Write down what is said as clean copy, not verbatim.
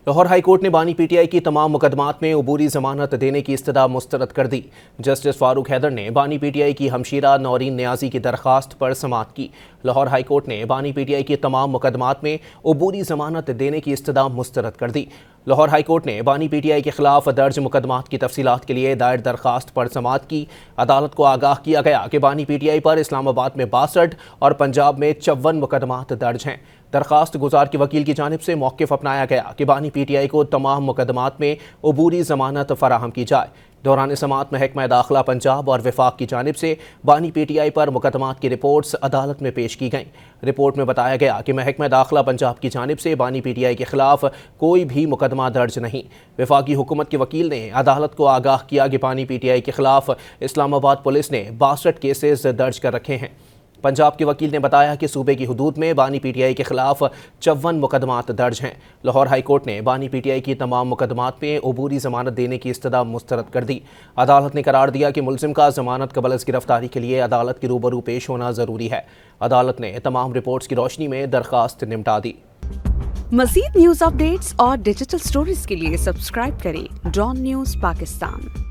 Lahore high court نے بانی P T I کی تمام مقدمات میں عبوری ضمانت دینے کی استدعا مسترد کر دی۔ جسٹس فاروق حیدر نے بانی پی ٹی آئی کی ہمشیرہ نورین نیازی کی درخواست پر سماعت کی۔ لاہور ہائی کورٹ نے بانی پی ٹی آئی کی تمام مقدمات میں عبوری ضمانت دینے کی استدعا مسترد کر دی۔ لاہور ہائی کورٹ نے بانی پی ٹی آئی کے خلاف درج مقدمات کی تفصیلات کے لیے دائر درخواست پر سماعت کی۔ عدالت کو آگاہ کیا گیا کہ بانی پی ٹی آئی پر اسلام آباد میں 62 اور پنجاب میں 54 مقدمات درج ہیں۔ درخواست گزار کے وکیل کی جانب سے موقف اپنایا گیا کہ بانی پی ٹی آئی کو تمام مقدمات میں عبوری ضمانت فراہم کی جائے۔ دوران سماعت محکمہ داخلہ پنجاب اور وفاق کی جانب سے بانی پی ٹی آئی پر مقدمات کی رپورٹس عدالت میں پیش کی گئیں۔ رپورٹ میں بتایا گیا کہ محکمہ داخلہ پنجاب کی جانب سے بانی پی ٹی آئی کے خلاف کوئی بھی مقدمہ درج نہیں۔ وفاقی حکومت کے وکیل نے عدالت کو آگاہ کیا کہ بانی پی ٹی آئی کے خلاف اسلام آباد پولیس نے 62 کیسز درج کر رکھے ہیں۔ پنجاب کے وکیل نے بتایا کہ صوبے کی حدود میں بانی پی ٹی آئی کے خلاف 54 مقدمات درج ہیں۔ لاہور ہائی کورٹ نے بانی پی ٹی آئی کی تمام مقدمات میں عبوری ضمانت دینے کی استدعا مسترد کر دی۔ عدالت نے قرار دیا کہ ملزم کا ضمانت قبل از گرفتاری کے لیے عدالت کے روبرو پیش ہونا ضروری ہے۔ عدالت نے تمام رپورٹس کی روشنی میں درخواست نمٹا دی۔ مزید نیوز اپ ڈیٹس اور ڈیجیٹل سٹوریز کے لیے سبسکرائب کریں ڈان نیوز پاکستان۔